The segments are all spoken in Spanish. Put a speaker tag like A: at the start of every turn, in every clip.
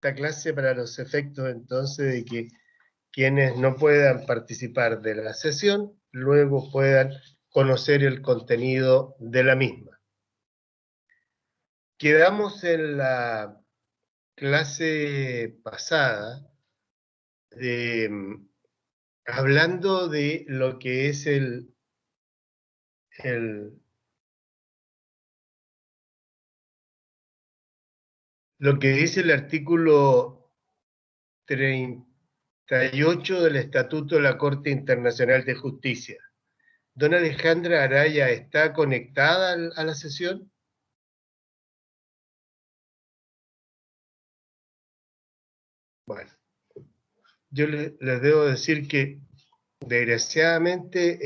A: esta clase para los efectos entonces de que quienes no puedan participar de la sesión luego puedan conocer el contenido de la misma. Quedamos en la clase pasada hablando de lo que es lo que dice el artículo 38 del Estatuto de la Corte Internacional de Justicia. ¿Don Alejandra Araya está conectada a la sesión? Bueno, yo les debo decir que desgraciadamente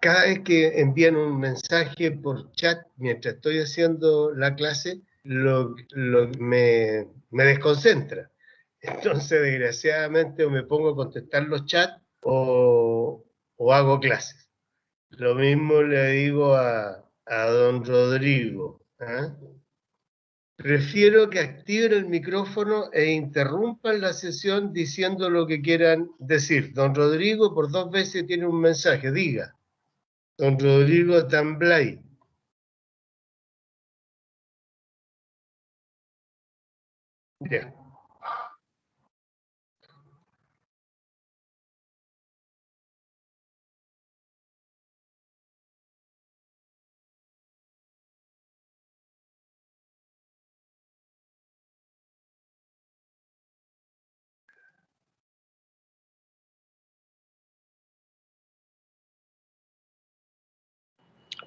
A: cada vez que envían un mensaje por chat mientras estoy haciendo la clase, me desconcentra. Entonces, desgraciadamente, o me pongo a contestar los chats o hago clases. Lo mismo le digo a don Rodrigo. ¿Eh? Prefiero que activen el micrófono e interrumpan la sesión diciendo lo que quieran decir. Don Rodrigo por 2 veces tiene un mensaje, diga. Don Rodrigo Tamblay. Ya.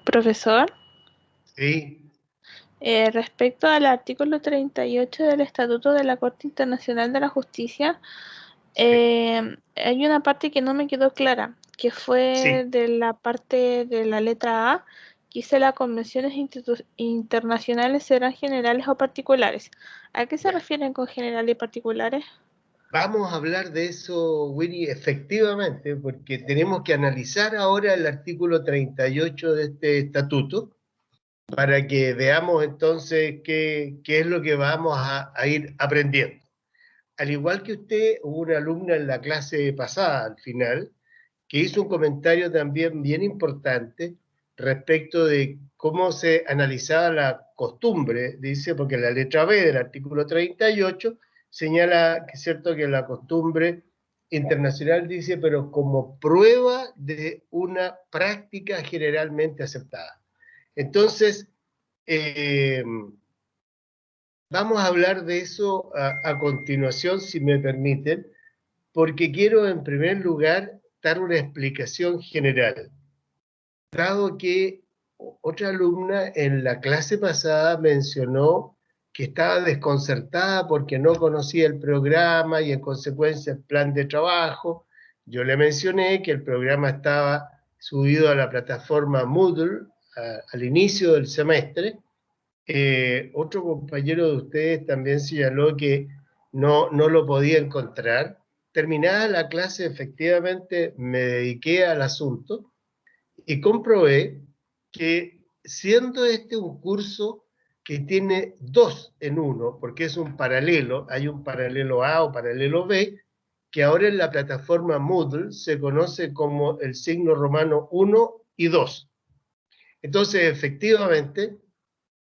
B: Profesor,
A: Sí.
B: Respecto al artículo 38 del Estatuto de la Corte Internacional de la Justicia, hay una parte que no me quedó clara, que fue de la parte de la letra A, que dice las convenciones internacionales serán generales o particulares. ¿A qué se refieren con generales y particulares?
A: Vamos a hablar de eso, Winnie, efectivamente, porque tenemos que analizar ahora el artículo 38 de este estatuto para que veamos entonces qué es lo que vamos a ir aprendiendo. Al igual que usted, hubo una alumna en la clase pasada, al final, que hizo un comentario también bien importante respecto de cómo se analizaba la costumbre, dice, porque la letra B del artículo 38 señala que es cierto que la costumbre internacional dice, pero como prueba de una práctica generalmente aceptada. Entonces, vamos a hablar de eso a continuación, si me permiten, porque quiero en primer lugar dar una explicación general. Dado que otra alumna en la clase pasada mencionó que estaba desconcertada porque no conocía el programa y en consecuencia el plan de trabajo, yo le mencioné que el programa estaba subido a la plataforma Moodle al inicio del semestre. Otro compañero de ustedes también señaló que no lo podía encontrar. Terminada la clase, efectivamente, me dediqué al asunto y comprobé que siendo este un curso que tiene 2 en 1, porque es un paralelo, hay un paralelo A o paralelo B, que ahora en la plataforma Moodle se conoce como el signo romano 1 y 2. Entonces, efectivamente,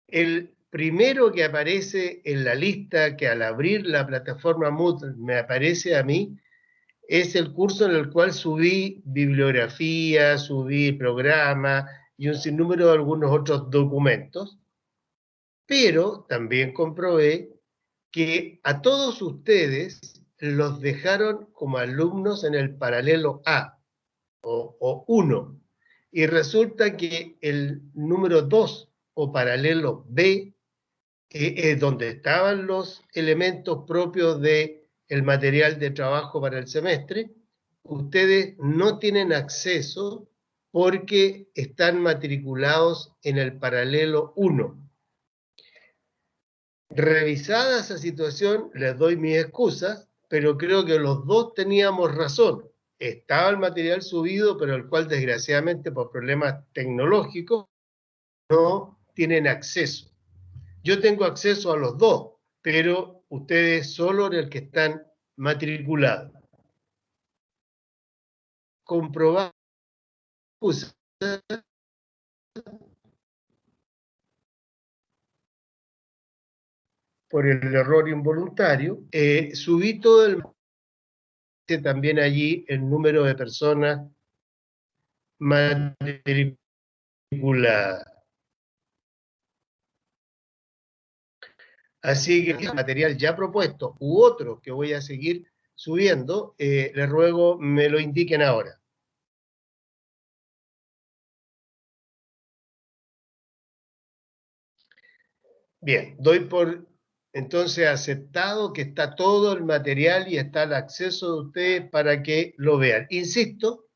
A: el primero que aparece en la lista, que al abrir la plataforma Moodle me aparece a mí, es el curso en el cual subí bibliografía, subí programa y un sinnúmero de algunos otros documentos, pero también comprobé que a todos ustedes los dejaron como alumnos en el paralelo A o 1, y resulta que el número 2 o paralelo B, donde estaban los elementos propios del material de trabajo para el semestre, ustedes no tienen acceso porque están matriculados en el paralelo 1. Revisada esa situación, les doy mis excusas, pero creo que los dos teníamos razón. Estaba el material subido, pero el cual desgraciadamente por problemas tecnológicos no tienen acceso. Yo tengo acceso a los dos, pero ustedes solo en el que están matriculados. Comprobar por el error involuntario, subí todo el también allí el número de personas matriculadas. Así que el material ya propuesto u otro que voy a seguir subiendo, les ruego me lo indiquen ahora. Bien, doy por entonces aceptado que está todo el material y está el acceso de ustedes para que lo vean. Insisto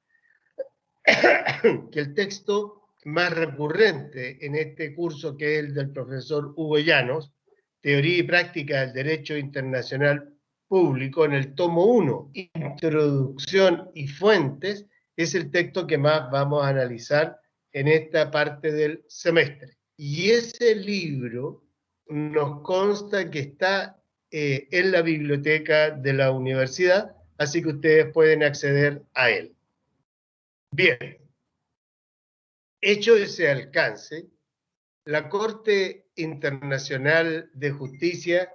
A: que el texto más recurrente en este curso, que es el del profesor Hugo Llanos, Teoría y Práctica del Derecho Internacional Público, en el tomo 1, Introducción y Fuentes, es el texto que más vamos a analizar en esta parte del semestre. Y ese libro nos consta que está en la biblioteca de la universidad, así que ustedes pueden acceder a él. Bien, hecho ese alcance, la Corte Internacional de Justicia,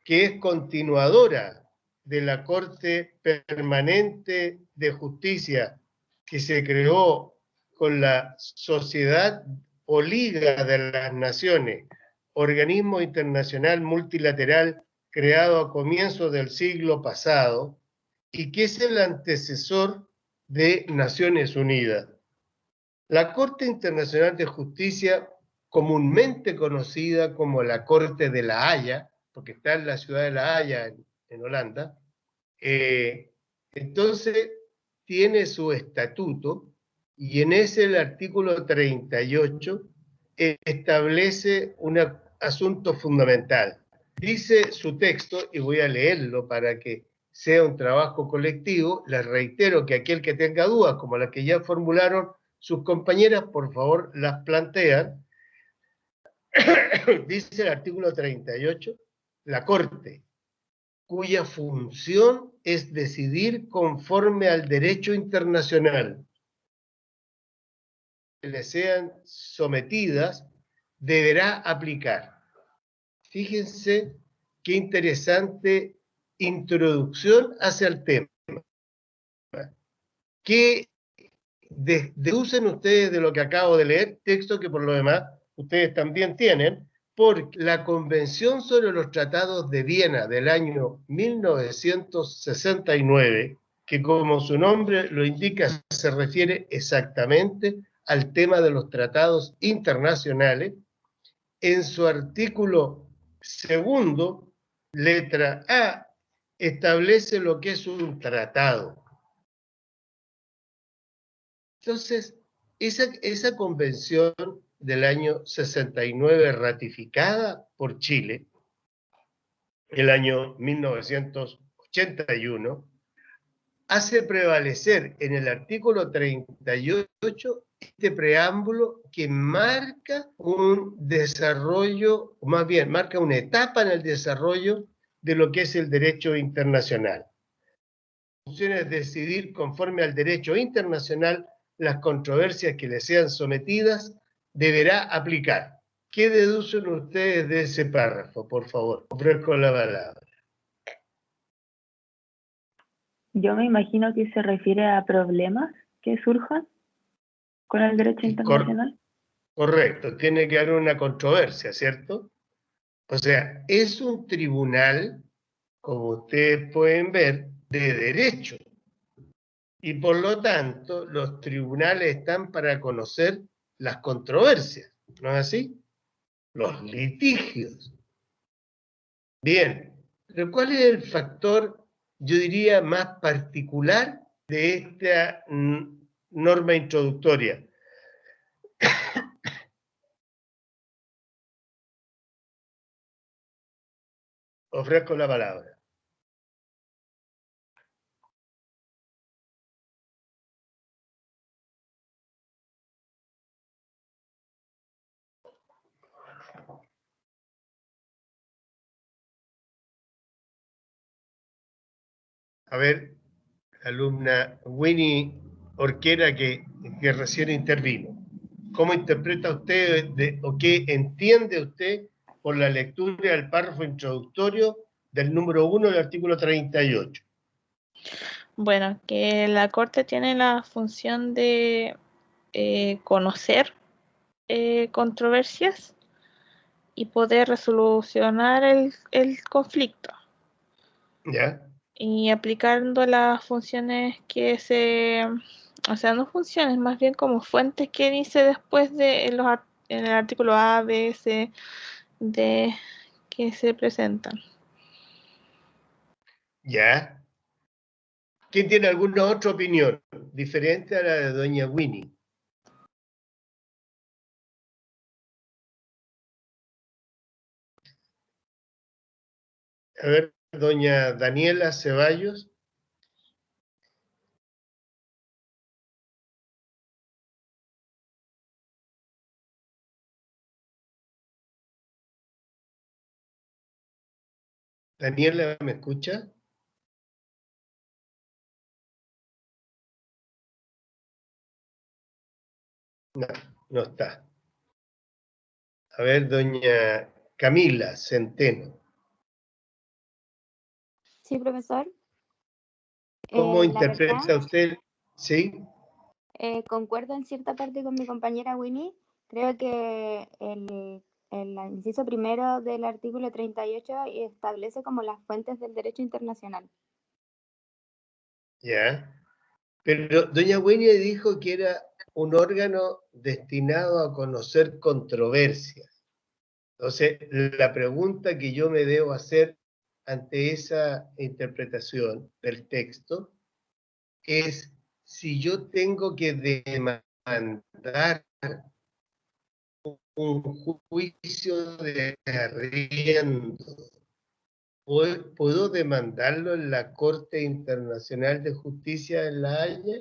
A: que es continuadora de la Corte Permanente de Justicia que se creó con la Sociedad o Liga de las Naciones, organismo internacional multilateral creado a comienzos del siglo pasado y que es el antecesor de Naciones Unidas. La Corte Internacional de Justicia, comúnmente conocida como la Corte de La Haya, porque está en la ciudad de La Haya, en Holanda, entonces tiene su estatuto y en ese el artículo 38 establece un asunto fundamental. Dice su texto, y voy a leerlo para que sea un trabajo colectivo, les reitero que aquel que tenga dudas, como las que ya formularon sus compañeras, por favor, las plantean. Dice el artículo 38, la Corte, cuya función es decidir conforme al derecho internacional que le sean sometidas, deberá aplicar. Fíjense qué interesante introducción hacia el tema. ¿Qué deducen ustedes de lo que acabo de leer? Texto que por lo demás ustedes también tienen, porque la Convención sobre los Tratados de Viena del año 1969, que como su nombre lo indica, se refiere exactamente al tema de los tratados internacionales, en su artículo segundo, letra A, establece lo que es un tratado. Entonces, esa convención del año 69 ratificada por Chile, el año 1981, hace prevalecer en el artículo 38 este preámbulo que marca un desarrollo, o más bien, marca una etapa en el desarrollo de lo que es el derecho internacional. La función es decidir conforme al derecho internacional las controversias que le sean sometidas, deberá aplicar. ¿Qué deducen ustedes de ese párrafo, por favor? Ofrezco la palabra.
C: Yo me imagino que se refiere a problemas que surjan con el derecho internacional.
A: Correcto, tiene que haber una controversia, ¿cierto? O sea, es un tribunal, como ustedes pueden ver, de derecho. Y por lo tanto, los tribunales están para conocer las controversias, ¿no es así? Los litigios. Bien, pero ¿cuál es el factor, yo diría, más particular de esta norma introductoria? Ofrezco la palabra. A ver, alumna Winnie Orquera, que recién intervino. ¿Cómo interpreta usted o qué entiende usted por la lectura del párrafo introductorio del número 1 del artículo 38?
B: Bueno, que la Corte tiene la función de conocer controversias y poder resolucionar el conflicto.
A: ¿Ya?
B: Y aplicando las funciones que o sea, no funciones, más bien como fuentes que dice después en el artículo A, B, C, D, que se presentan.
A: ¿Ya? ¿Quién tiene alguna otra opinión diferente a la de doña Winnie? A ver, doña Daniela Ceballos. Daniela, ¿me escucha? No, no está. A ver, doña Camila Centeno.
D: Sí, profesor.
A: ¿Cómo
D: La
A: interpreta
D: verdad,
A: usted? ¿Sí?
D: concuerdo en cierta parte con mi compañera Winnie. Creo que el inciso primero del artículo 38 establece como las fuentes del derecho internacional.
A: Ya. Pero doña Winnie dijo que era un órgano destinado a conocer controversias. Entonces, la pregunta que yo me debo hacer ante esa interpretación del texto es si yo tengo que demandar un juicio de arriendo, ¿puedo demandarlo en la Corte Internacional de Justicia en La Haya?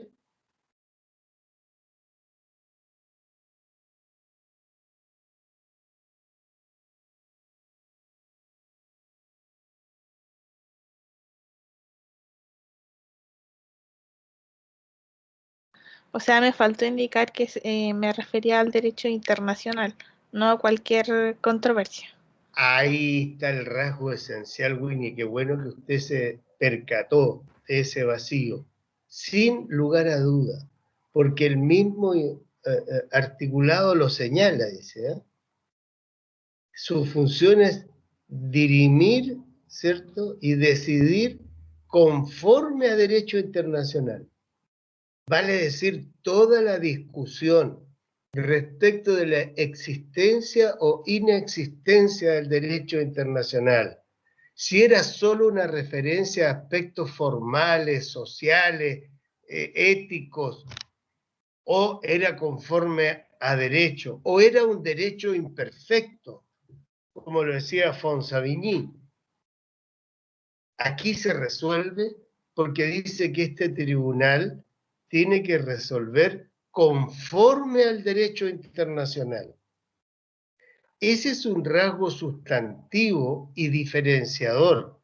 B: O sea, me faltó indicar que me refería al derecho internacional, no a cualquier controversia.
A: Ahí está el rasgo esencial, Winnie. Qué bueno que usted se percató de ese vacío, sin lugar a duda, porque el mismo articulado lo señala, dice, ¿eh? Su función es dirimir, ¿cierto? Y decidir conforme a derecho internacional. Vale decir, toda la discusión respecto de la existencia o inexistencia del derecho internacional, si era solo una referencia a aspectos formales, sociales, éticos, o era conforme a derecho, o era un derecho imperfecto, como lo decía Fonsavigny. Aquí se resuelve porque dice que este tribunal tiene que resolver conforme al derecho internacional. Ese es un rasgo sustantivo y diferenciador,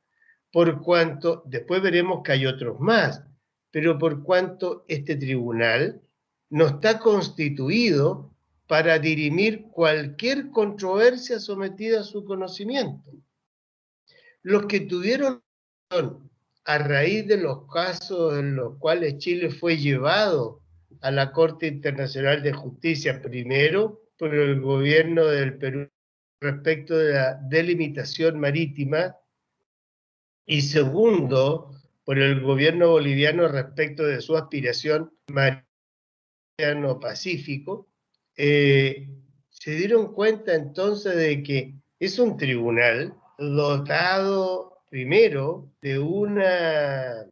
A: por cuanto, después veremos que hay otros más, pero por cuanto este tribunal no está constituido para dirimir cualquier controversia sometida a su conocimiento. Los que tuvieron a raíz de los casos en los cuales Chile fue llevado a la Corte Internacional de Justicia, primero por el gobierno del Perú respecto de la delimitación marítima y segundo por el gobierno boliviano respecto de su aspiración mariano-pacífico, se dieron cuenta entonces de que es un tribunal dotado primero de una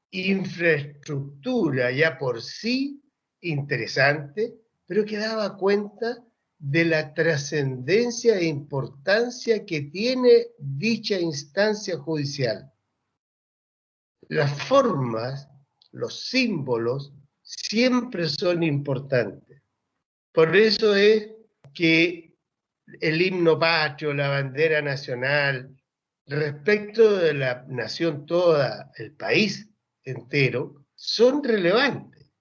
A: infraestructura ya por sí interesante, pero que daba cuenta de la trascendencia e importancia que tiene dicha instancia judicial. Las formas, los símbolos, siempre son importantes. Por eso es que el himno patrio, la bandera nacional, respecto de la nación toda, el país, entero son relevantes,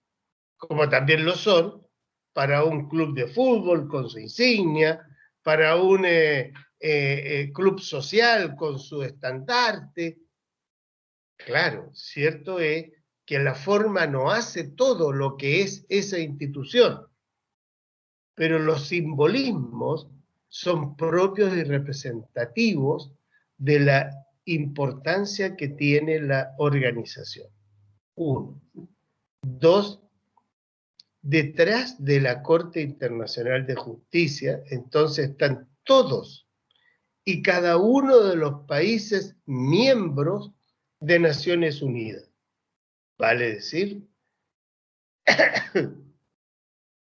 A: como también lo son para un club de fútbol con su insignia, para un club social con su estandarte. Claro, cierto es que la forma no hace todo lo que es esa institución, pero los simbolismos son propios y representativos de la importancia que tiene la organización. 1. 2. Detrás de la Corte Internacional de Justicia, entonces están todos y cada uno de los países miembros de Naciones Unidas. Vale decir,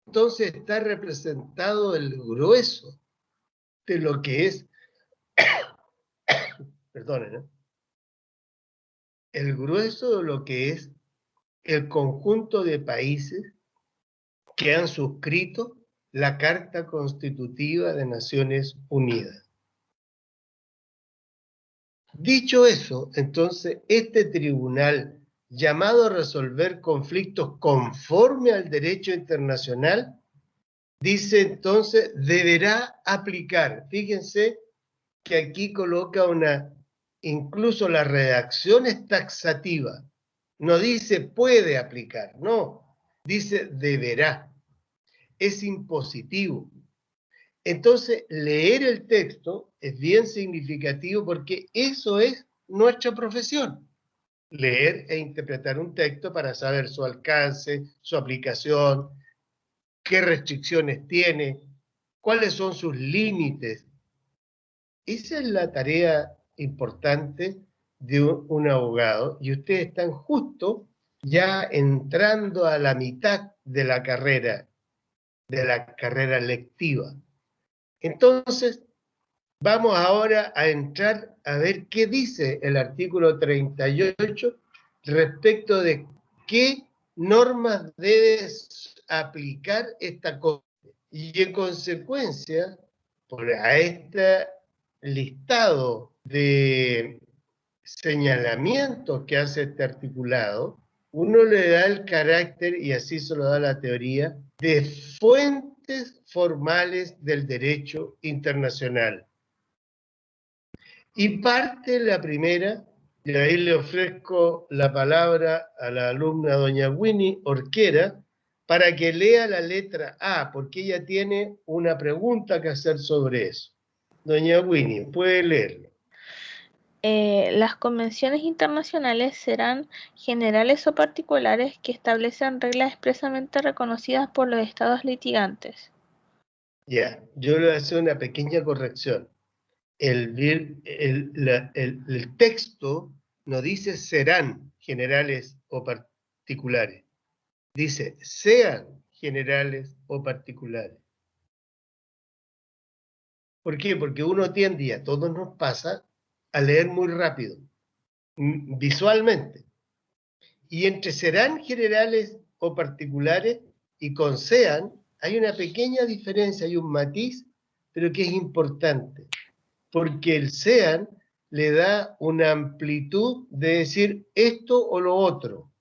A: entonces está representado el grueso de lo que es, perdonen, ¿eh? El grueso de lo que es el conjunto de países que han suscrito la Carta Constitutiva de Naciones Unidas. Dicho eso, entonces, este tribunal, llamado a resolver conflictos conforme al derecho internacional, dice entonces, deberá aplicar. Fíjense que aquí coloca incluso la redacción es taxativa. No dice puede aplicar, no, dice deberá. Es impositivo. Entonces, leer el texto es bien significativo porque eso es nuestra profesión. Leer e interpretar un texto para saber su alcance, su aplicación, qué restricciones tiene, cuáles son sus límites. Esa es la tarea importante de un abogado y ustedes están justo ya entrando a la mitad de la carrera lectiva. Entonces, vamos ahora a entrar a ver qué dice el artículo 38 respecto de qué normas debe aplicar esta Corte. Y en consecuencia, a este listado de señalamientos que hace este articulado, uno le da el carácter, y así se lo da la teoría, de fuentes formales del derecho internacional. Y parte la primera, y ahí le ofrezco la palabra a la alumna doña Winnie Orquera, para que lea la letra A, porque ella tiene una pregunta que hacer sobre eso. Doña Winnie, ¿puede leerlo?
B: Las convenciones internacionales serán generales o particulares que establecen reglas expresamente reconocidas por los estados litigantes.
A: Ya, yo le voy a hacer una pequeña corrección. El texto no dice serán generales o particulares, dice sean generales o particulares. ¿Por qué? Porque uno tiende, y a todos nos pasa, a leer muy rápido, visualmente. Y entre serán generales o particulares y con sean, hay una pequeña diferencia, hay un matiz, pero que es importante. Porque el sean le da una amplitud de decir esto o lo otro.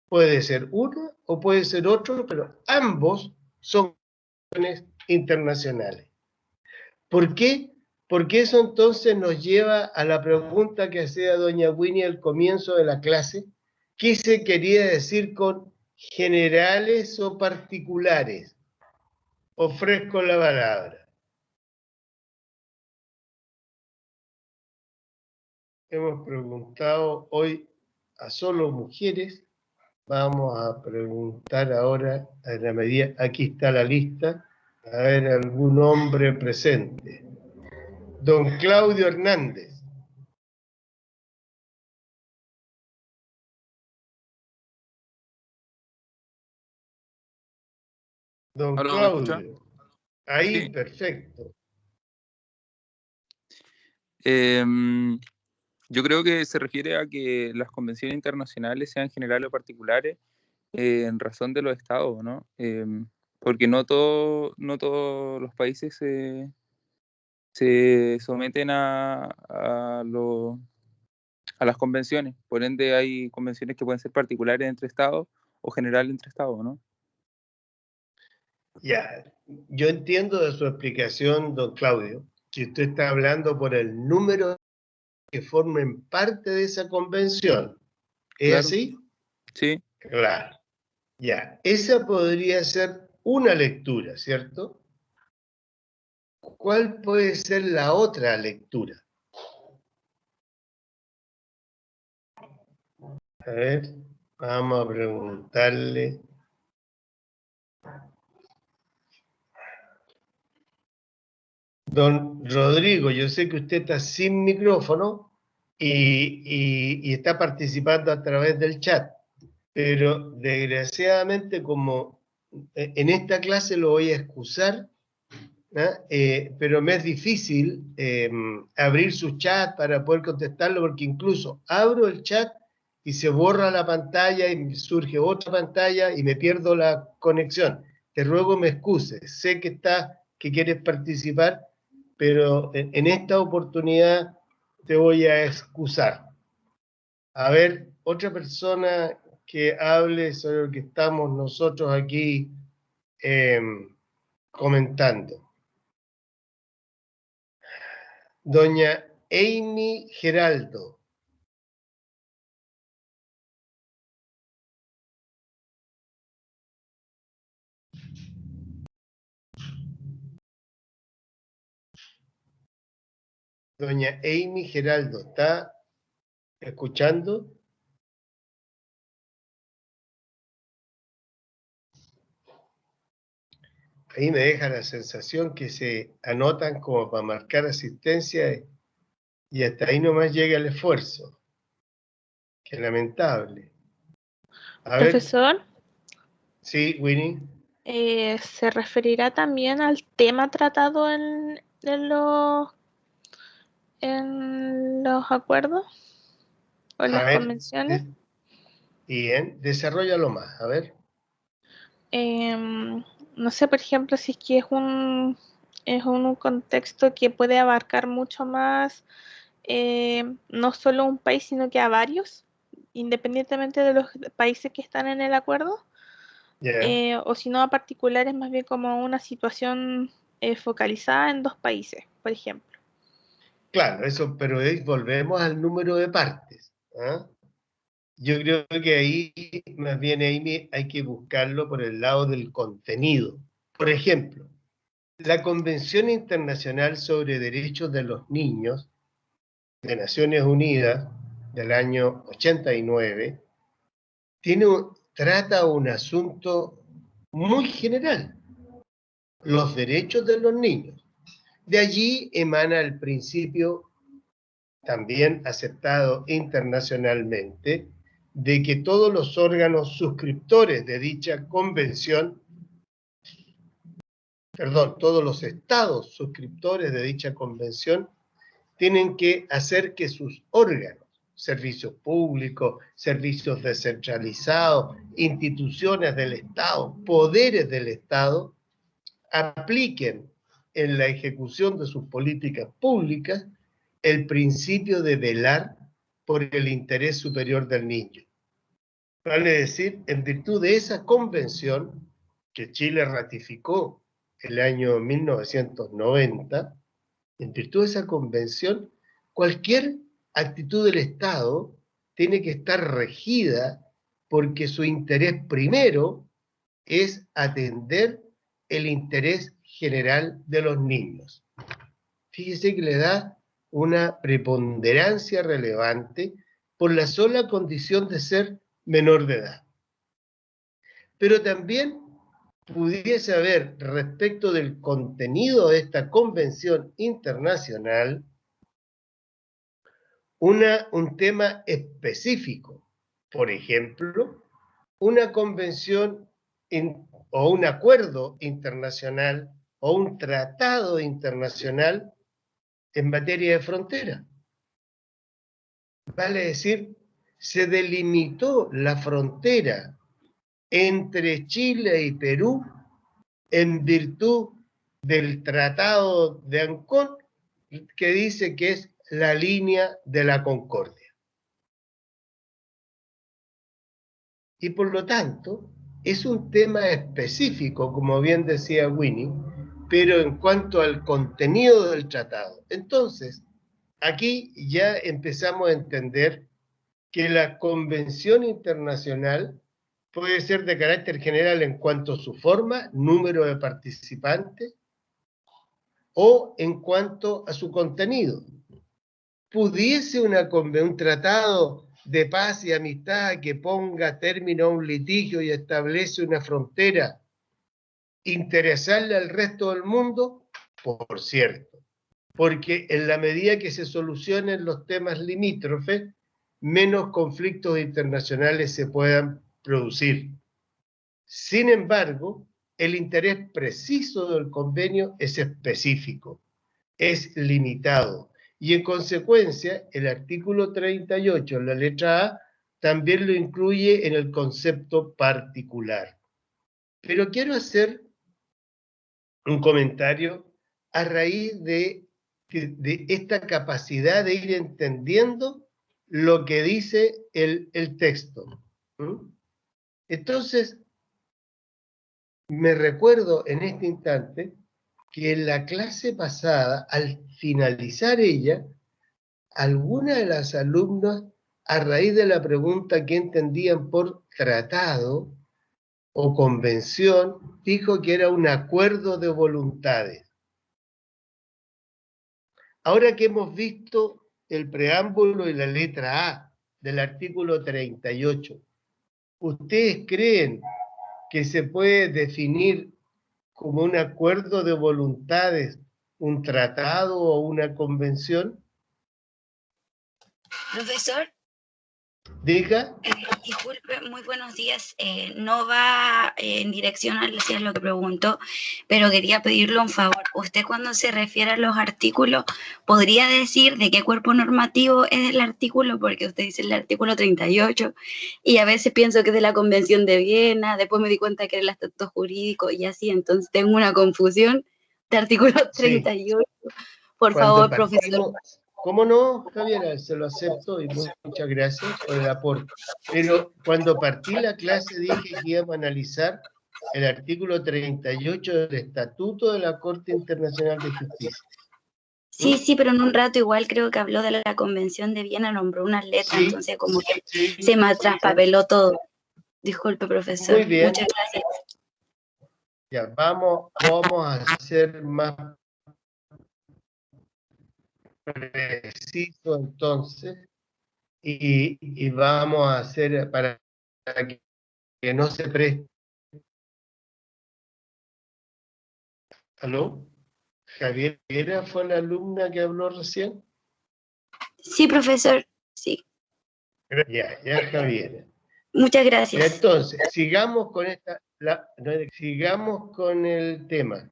A: Puede ser uno o puede ser otro, pero ambos son internacionales. ¿Por qué? Porque eso entonces nos lleva a la pregunta que hacía doña Winnie al comienzo de la clase. ¿Qué se quería decir con generales o particulares? Ofrezco la palabra. Hemos preguntado hoy a solo mujeres. Vamos a preguntar ahora, a la medida, aquí está la lista, a ver algún hombre presente. Don Claudio Hernández. Don
E: ¿Aló,
A: Claudio.
E: me escucha?
A: Ahí,
E: Sí.
A: perfecto.
E: Yo creo que se refiere a que las convenciones internacionales sean generales o particulares en razón de los estados, ¿no? Porque no todos los países se someten a a las convenciones. Por ende, hay convenciones que pueden ser particulares entre estados o generales entre estados, ¿no?
A: Ya, yo entiendo de su explicación, don Claudio, que usted está hablando por el número que formen parte de esa convención. ¿Es
E: Claro.
A: así?
E: Sí.
A: Claro. Ya, esa podría ser una lectura, ¿cierto? ¿Cuál puede ser la otra lectura? A ver, vamos a preguntarle. Don Rodrigo, yo sé que usted está sin micrófono y está participando a través del chat, pero desgraciadamente como en esta clase lo voy a excusar, pero me es difícil abrir su chat para poder contestarlo porque incluso abro el chat y se borra la pantalla y surge otra pantalla y me pierdo la conexión. Te ruego me excuses, sé que quieres participar, pero en esta oportunidad te voy a excusar. A ver, otra persona que hable sobre lo que estamos nosotros aquí comentando. Doña Amy Geraldo. Doña Amy Geraldo, ¿está escuchando? Ahí me deja la sensación que se anotan como para marcar asistencia y hasta ahí nomás llega el esfuerzo. Qué lamentable. A
B: Profesor,
A: ver. Sí, Winnie.
B: ¿se referirá también al tema tratado en los acuerdos o en
A: A
B: las
A: ver,
B: convenciones?
A: bien, desarrollalo más, a ver.
B: No sé, por ejemplo, si es que es un contexto que puede abarcar mucho más, no solo un país, sino que a varios, independientemente de los países que están en el acuerdo,
A: Yeah.
B: o si no a particulares, más bien como una situación focalizada en dos países, por ejemplo.
A: Claro, eso, pero volvemos al número de partes. ¿Ah? Yo creo que ahí, más bien, ahí hay que buscarlo por el lado del contenido. Por ejemplo, la Convención Internacional sobre Derechos de los Niños de Naciones Unidas del año 89 trata un asunto muy general, los derechos de los niños. De allí emana el principio, también aceptado internacionalmente, de que todos los órganos suscriptores de dicha convención, todos los estados suscriptores de dicha convención, tienen que hacer que sus órganos, servicios públicos, servicios descentralizados, instituciones del Estado, poderes del Estado, apliquen en la ejecución de sus políticas públicas el principio de velar por el interés superior del niño. Vale decir, en virtud de esa convención que Chile ratificó el año 1990, en virtud de esa convención, cualquier actitud del Estado tiene que estar regida porque su interés primero es atender el interés general de los niños. Fíjese que le da una preponderancia relevante por la sola condición de ser menor de edad. Pero también pudiese haber, respecto del contenido de esta convención internacional, un tema específico. Por ejemplo, una convención o un acuerdo internacional o un tratado internacional en materia de frontera. Vale decir, se delimitó la frontera entre Chile y Perú en virtud del Tratado de Ancón, que dice que es la línea de la concordia. y por lo tanto es un tema específico, como bien decía Winnie, pero en cuanto al contenido del tratado. Entonces, aquí ya empezamos a entender que la convención internacional puede ser de carácter general en cuanto a su forma, número de participantes, o en cuanto a su contenido. ¿Pudiese un tratado de paz y amistad que ponga término a un litigio y establece una frontera interesarle al resto del mundo? Por cierto, porque en la medida que se solucionen los temas limítrofes, menos conflictos internacionales se puedan producir. Sin embargo, el interés preciso del convenio es específico, es limitado, y en consecuencia el artículo 38, la letra A, también lo incluye en el concepto particular. Pero quiero hacer un comentario a raíz de esta capacidad de ir entendiendo lo que dice el texto. Entonces, me recuerdo en este instante que en la clase pasada, al finalizar ella, algunas de las alumnas, a raíz de la pregunta que entendían por tratado o convención, dijo que era un acuerdo de voluntades. Ahora que hemos visto el preámbulo y la letra A del artículo 38, ¿ustedes creen que se puede definir como un acuerdo de voluntades un tratado o una convención?
F: Profesor,
A: Diga.
F: disculpe, muy buenos días. No va en dirección hacia lo que preguntó, pero quería pedirle un favor. Usted, cuando se refiere a los artículos, ¿podría decir de qué cuerpo normativo es el artículo? Porque usted dice el artículo 38 y a veces pienso que es de la Convención de Viena, después me di cuenta que era el estatuto jurídico y así, entonces tengo una confusión de artículo 38. Sí. Por favor, profesor.
A: ¿Cómo no, Javiera? Se lo acepto y muchas gracias por el aporte. Pero cuando partí la clase dije que íbamos a analizar el artículo 38 del Estatuto de la Corte Internacional de Justicia.
F: Sí, sí, pero en un rato igual creo que habló de la Convención de Viena, nombró unas letras, sí, entonces como que sí, se me traspapeló todo. Disculpe, profesor.
A: Muy bien.
F: Muchas gracias.
A: Ya, vamos a hacer más preciso entonces y vamos a hacer para que no se preste. ¿Aló? ¿Javiera fue la alumna que habló recién?
F: Sí, profesor, sí.
A: Ya, Javiera.
F: Muchas gracias.
A: Entonces, sigamos con el tema.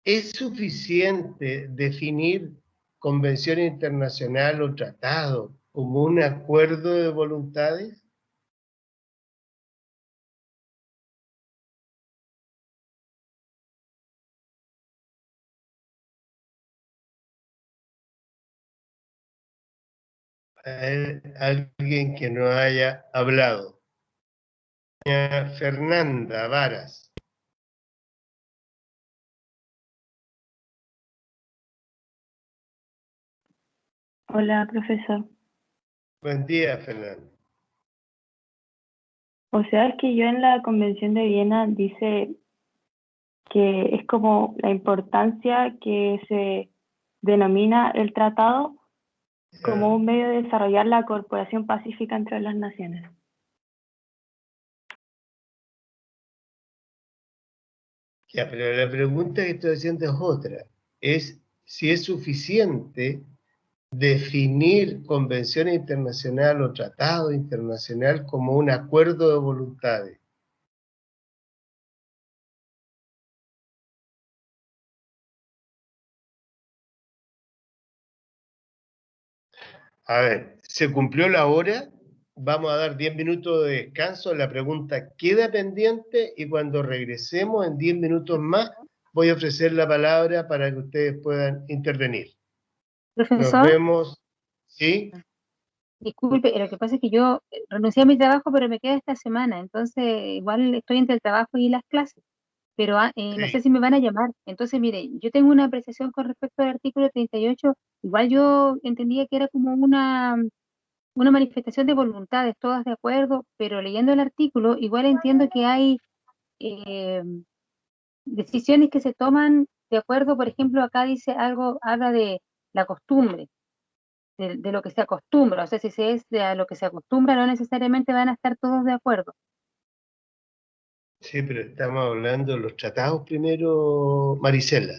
A: ¿Es suficiente definir convención internacional o tratado como un acuerdo de voluntades? Alguien que no haya hablado. Fernanda Varas.
C: Hola, profesor.
A: Buen día, Fernanda.
C: O sea, es que yo en la Convención de Viena dice que es como la importancia que se denomina el tratado como un medio de desarrollar la cooperación pacífica entre las naciones.
A: Ya, pero la pregunta que estoy haciendo es otra. Es si es suficiente definir convención internacional o tratado internacional como un acuerdo de voluntades. A ver, ¿se cumplió la hora? Vamos a dar 10 minutos de descanso. La pregunta queda pendiente y cuando regresemos en 10 minutos más voy a ofrecer la palabra para que ustedes puedan intervenir.
B: Profesor.
A: Nos vemos. ¿Sí?
G: Disculpe, lo que pasa es que yo renuncié a mi trabajo, pero me queda esta semana, entonces igual estoy entre el trabajo y las clases, pero no sé
A: Sí,
G: si me van a llamar. Entonces, mire, yo tengo una apreciación con respecto al artículo 38. Igual yo entendía que era como una manifestación de voluntades, todas de acuerdo, pero leyendo el artículo, igual entiendo que hay eh, decisiones que se toman de acuerdo. Por ejemplo, acá dice algo, habla de la costumbre, de lo que se acostumbra. O sea, si se es de a lo que se acostumbra, no necesariamente van a estar todos de acuerdo.
A: sí, pero estamos hablando de los tratados primero, Marisela.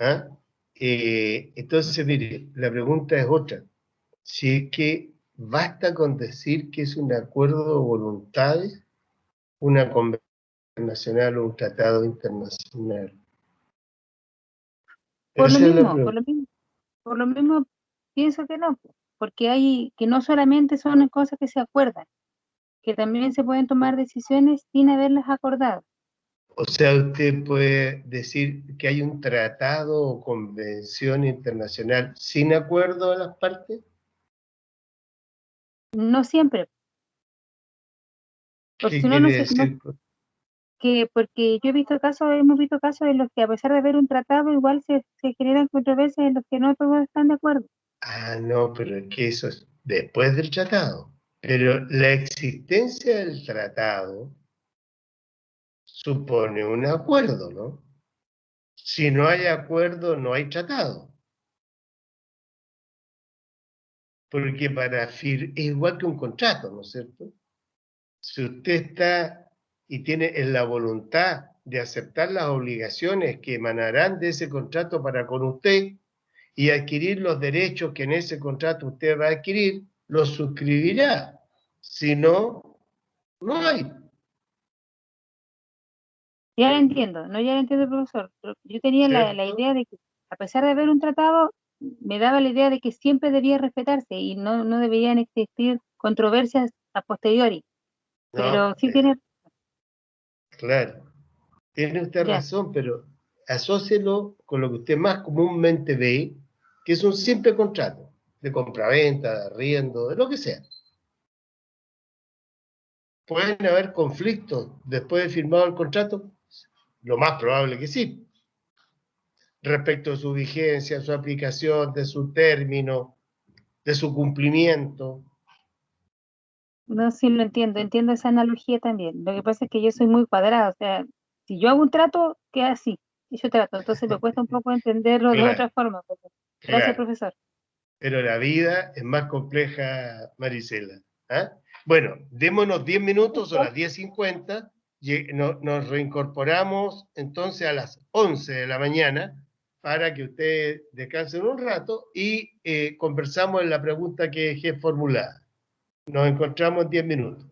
A: ¿Ah? Entonces, mire, la pregunta es otra. Si es que basta con decir que es un acuerdo de voluntades, una convención internacional o un tratado internacional.
G: Por lo
A: Esa es la
G: mismo,
A: pregunta.
G: por lo mismo pienso que no, porque hay que no solamente son cosas que se acuerdan, que también se pueden tomar decisiones sin haberlas acordado.
A: O sea, usted puede decir que hay un tratado o convención internacional sin acuerdo de las partes.
G: No siempre, porque
A: ¿Qué
G: si no,
A: quiere decir?
G: porque yo he visto casos, hemos visto casos en los que a pesar de haber un tratado, igual se generan controversias en los que no todos están de acuerdo.
A: Ah, no, pero es que eso es después del tratado. Pero la existencia del tratado supone un acuerdo, ¿no? Si no hay acuerdo, no hay tratado. Porque es igual que un contrato, ¿no es cierto? Si usted está y tiene en la voluntad de aceptar las obligaciones que emanarán de ese contrato para con usted y adquirir los derechos que en ese contrato usted va a adquirir, los suscribirá. Si no, no hay.
G: Ya lo entiendo, no, ya lo entiendo, profesor, pero yo tenía la
A: ¿Cierto?
G: idea de que a pesar de haber un tratado, me daba la idea de que siempre debía respetarse y no deberían existir controversias a posteriori. Pero
A: No,
G: sí tiene,
A: claro. Tiene usted
G: ya,
A: razón, pero asócielo con lo que usted más comúnmente ve, que es un simple contrato de compraventa, de arriendo, de lo que sea. ¿Pueden haber conflictos después de firmado el contrato? Lo más probable que sí, respecto de su vigencia, su aplicación, de su término, de su cumplimiento.
G: no, sí lo entiendo, entiendo esa analogía también. Lo que pasa es que yo soy muy cuadrada, o sea, si yo hago un trato, queda así, y yo trato, entonces me cuesta un poco entenderlo de
A: Claro,
G: otra forma. Gracias,
A: claro.
G: profesor.
A: Pero la vida es más compleja, Marisela. ¿Ah? Bueno, démonos 10 minutos, son las 10:50, nos reincorporamos entonces a las 11 de la mañana para que ustedes descansen un rato y conversamos en la pregunta que dejé formulada. Nos encontramos en 10 minutos.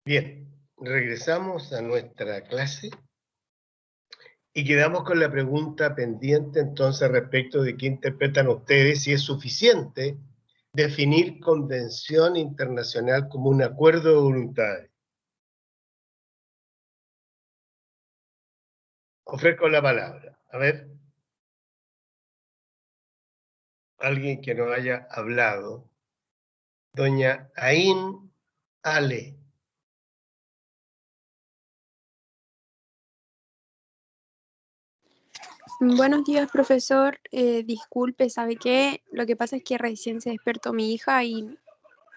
A: Bien, regresamos a nuestra clase y quedamos con la pregunta pendiente entonces respecto de qué interpretan ustedes, si es suficiente definir convención internacional como un acuerdo de voluntades. Ofrezco la palabra. A ver, alguien que no haya hablado. Doña Ain Ale.
H: Buenos días, profesor. Disculpe, ¿sabe qué? Lo que pasa es que recién se despertó mi hija y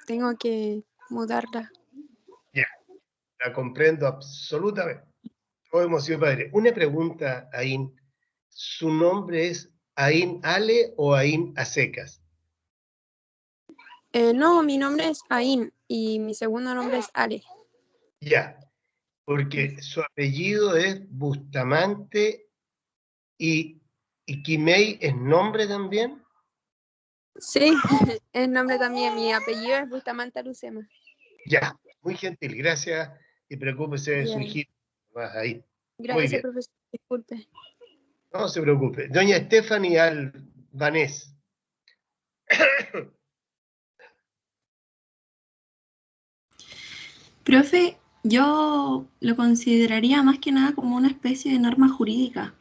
H: tengo que mudarla.
A: Ya, la comprendo absolutamente. Todos hemos sido padres. Una pregunta, Ain. ¿Su nombre es Ain Ale o Ain a secas?
H: No, mi nombre es Ain y mi segundo nombre es Ale.
A: Ya, porque su apellido es Bustamante y Quimei es nombre también.
H: Sí, el nombre también. Mi apellido es Bustamante Lucema.
A: Ya, muy gentil, gracias y preocúpese de su
H: Bien.
A: hijito. Ahí. Muy
H: Gracias,
A: bien,
H: profesor. Disculpe.
A: no se preocupe. Doña Stephanie Albanés.
I: Profe, yo lo consideraría más que nada como una especie de norma jurídica.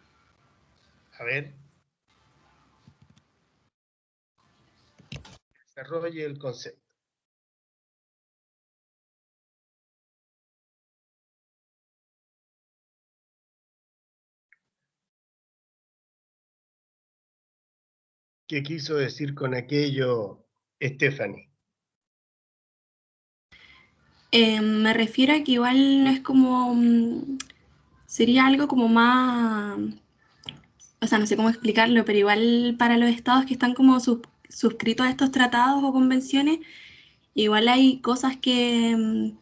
A: A ver. Desarrolle el concepto. ¿Qué quiso decir con aquello, Stephanie?
I: Me refiero a que igual es como, sería algo como más, o sea, no sé cómo explicarlo, pero igual para los estados que están como suscritos a estos tratados o convenciones, igual hay cosas que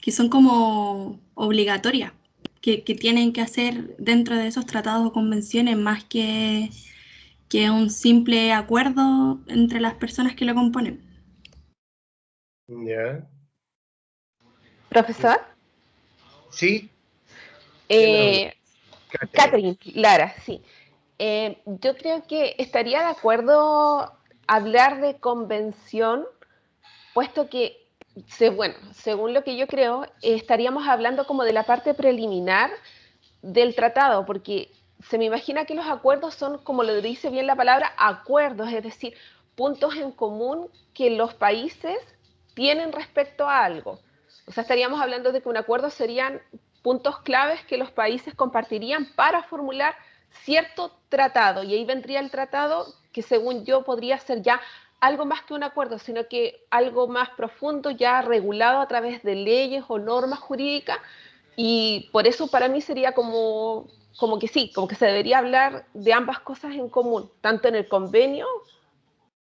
I: son como obligatorias, que tienen que hacer dentro de esos tratados o convenciones más que un simple acuerdo entre las personas que lo componen.
A: Ya.
J: ¿Profesor?
A: ¿Sí? ¿Quién habla?
J: Catherine Lara, sí. Yo creo que estaría de acuerdo hablar de convención, puesto que, bueno, según lo que yo creo, estaríamos hablando como de la parte preliminar del tratado, porque se me imagina que los acuerdos son, como lo dice bien la palabra, acuerdos, es decir, puntos en común que los países tienen respecto a algo. O sea, estaríamos hablando de que un acuerdo serían puntos claves que los países compartirían para formular cierto tratado. Y ahí vendría el tratado que, según yo, podría ser ya algo más que un acuerdo, sino que algo más profundo, ya regulado a través de leyes o normas jurídicas. Y por eso para mí sería como que sí, como que se debería hablar de ambas cosas en común, tanto en el convenio,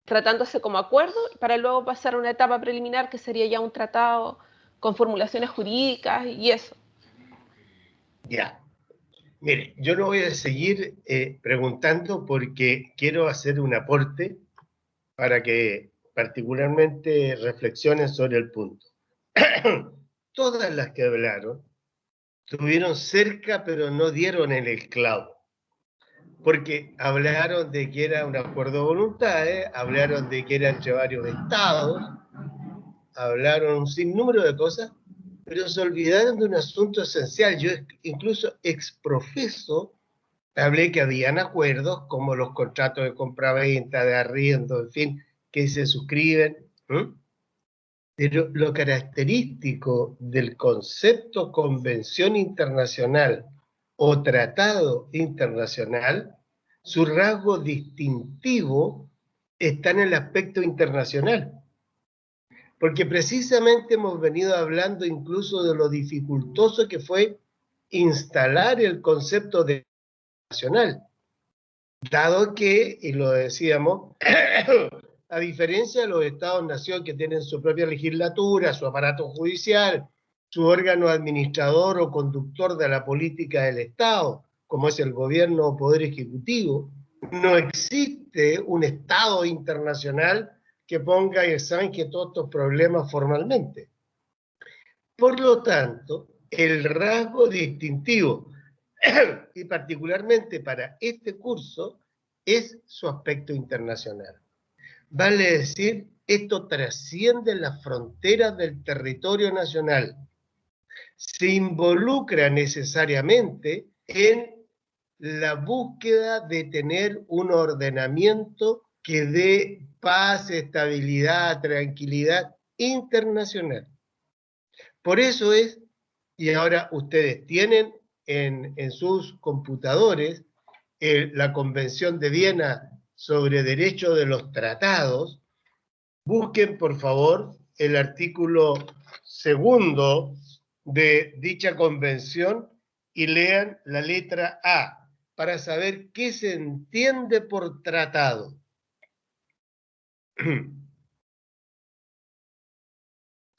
J: tratándose como acuerdo, para luego pasar a una etapa preliminar que sería ya un tratado con formulaciones jurídicas y eso.
A: Ya. Mire, yo no voy a seguir preguntando porque quiero hacer un aporte para que particularmente reflexionen sobre el punto. Todas las que hablaron estuvieron cerca, pero no dieron en el clavo. Porque hablaron de que era un acuerdo de voluntades, hablaron de que era entre varios estados, hablaron un sinnúmero de cosas, pero se olvidaron de un asunto esencial. Yo incluso exprofeso hablé que habían acuerdos como los contratos de compra-venta, de arriendo, en fin, que se suscriben. Pero lo característico del concepto convención internacional o tratado internacional, su rasgo distintivo está en el aspecto internacional. Porque precisamente hemos venido hablando incluso de lo dificultoso que fue instalar el concepto de nacional, dado que, y lo decíamos, a diferencia de los estados-nación que tienen su propia legislatura, su aparato judicial, su órgano administrador o conductor de la política del Estado, como es el gobierno o poder ejecutivo, no existe un Estado internacional que ponga y zanje todos estos problemas formalmente. Por lo tanto, el rasgo distintivo, y particularmente para este curso, es su aspecto internacional. Vale decir, esto trasciende las fronteras del territorio nacional. Se involucra necesariamente en la búsqueda de tener un ordenamiento que dé paz, estabilidad, tranquilidad internacional. Por eso es, y ahora ustedes tienen en sus computadores la Convención de Viena sobre Derecho de los Tratados. Busquen, por favor, el artículo 2 de dicha convención y lean la letra A para saber qué se entiende por tratado.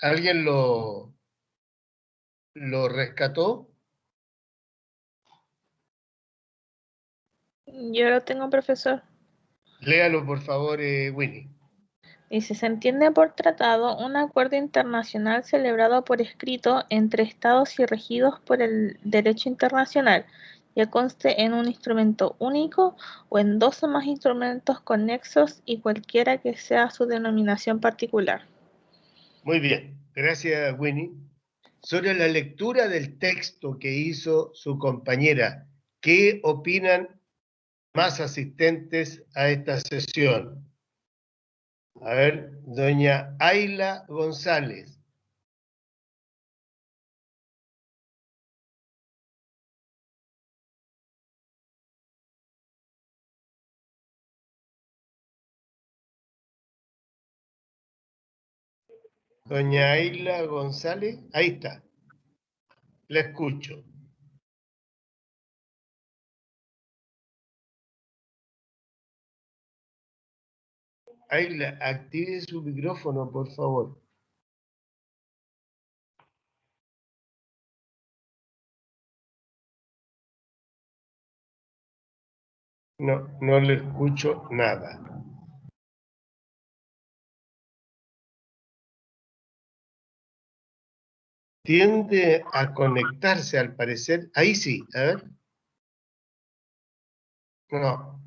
A: ¿Alguien lo rescató?
B: Yo lo tengo, profesor.
A: Léalo, por favor, Winnie.
B: Dice, se entiende por tratado un acuerdo internacional celebrado por escrito entre estados y regidos por el derecho internacional, ya conste en un instrumento único o en dos o más instrumentos conexos y cualquiera que sea su denominación particular.
A: Muy bien, gracias, Winnie. Sobre la lectura del texto que hizo su compañera, ¿qué opinan más asistentes a esta sesión? A ver, doña Ayla González. Doña Ayla González, ahí está. La escucho. Ayla, active su micrófono, por favor. No le escucho nada. Tiende a conectarse, al parecer. Ahí sí, a ver. No.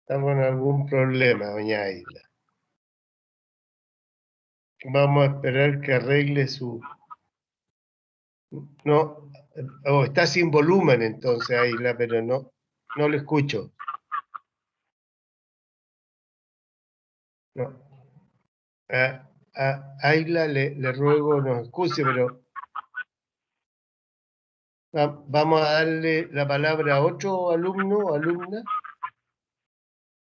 A: Estamos en algún problema, doña Ayla. Vamos a esperar que arregle su... No, está sin volumen entonces, Ayla, pero no lo escucho. No. A Ayla le ruego nos excuse, pero vamos a darle la palabra a otro alumno o alumna.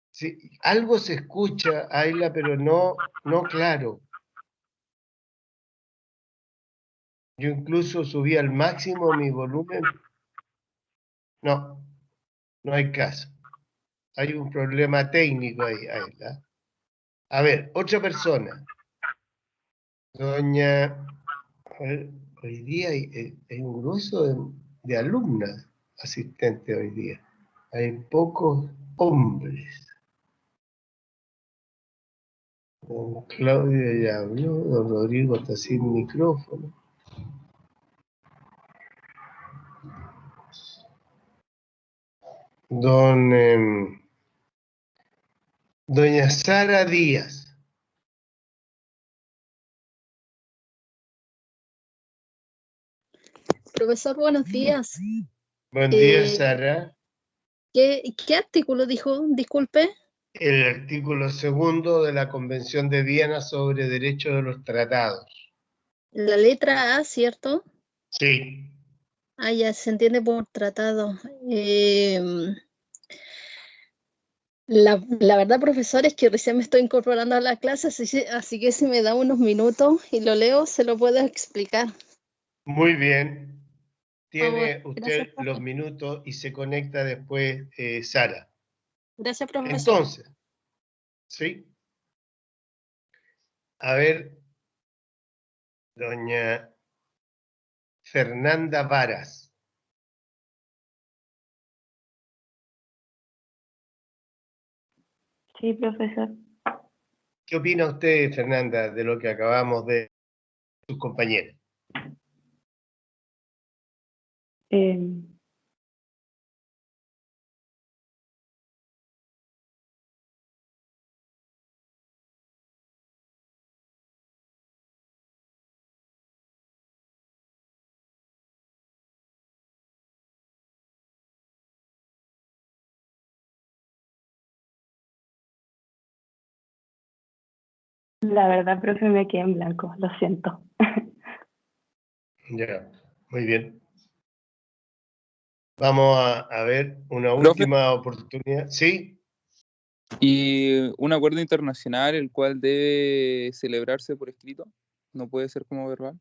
A: Sí, algo se escucha, Ayla, pero no claro. Yo incluso subí al máximo mi volumen. No hay caso. Hay un problema técnico ahí, Ayla. A ver, otra persona. Doña... A ver, hoy día hay un grueso de alumnas asistentes hoy día. Hay pocos hombres. Don Claudio ya habló, don Rodrigo está sin micrófono. Doña Sara Díaz.
K: Profesor, buenos días.
A: Buen día, Sara.
K: ¿Qué artículo dijo? Disculpe.
A: El artículo 2 de la Convención de Viena sobre Derecho de los Tratados.
K: La letra A, ¿cierto?
A: Sí.
K: Ah, ya se entiende por tratado. La verdad, profesor, es que recién me estoy incorporando a la clase, así que si me da unos minutos y lo leo, se lo puedo explicar.
A: Muy bien. Tiene
K: Por favor.
A: usted
K: Gracias,
A: los minutos y se conecta después Sara.
K: Gracias, profesor.
A: Entonces, ¿sí? A ver, doña Fernanda Varas.
C: Sí, profesor.
A: ¿Qué opina usted, Fernanda, de lo que acabamos de sus compañeros?
C: La verdad, profe, me quedé en blanco, lo siento.
A: Ya, muy bien. Vamos a ver una
E: Profe,
A: última oportunidad. ¿Sí?
E: y un acuerdo internacional el cual debe celebrarse por escrito, no puede ser como verbal,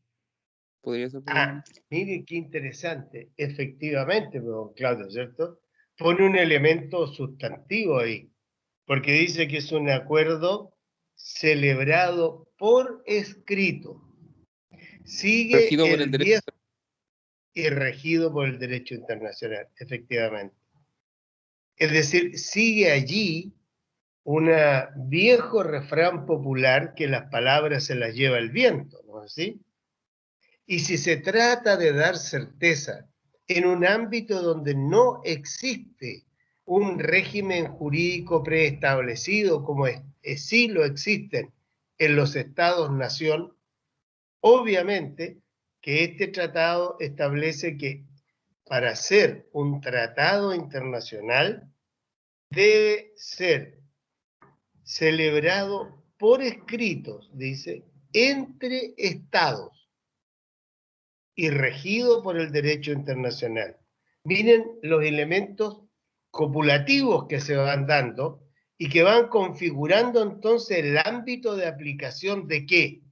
E: podría ser por lo menos.
A: Mire qué interesante. Efectivamente, don Claudio, ¿cierto? Pone un elemento sustantivo ahí, porque dice que es un acuerdo celebrado por escrito. Sigue
E: Regido por el
A: el
E: derecho.
A: viejo y regido por el derecho internacional, efectivamente. Es decir, sigue allí un viejo refrán popular que las palabras se las lleva el viento, ¿no es así? Y si se trata de dar certeza en un ámbito donde no existe un régimen jurídico preestablecido como sí lo existen en los estados-nación, obviamente que este tratado establece que para ser un tratado internacional debe ser celebrado por escritos, dice, entre estados y regido por el derecho internacional. Miren los elementos copulativos que se van dando y que van configurando entonces el ámbito de aplicación de qué.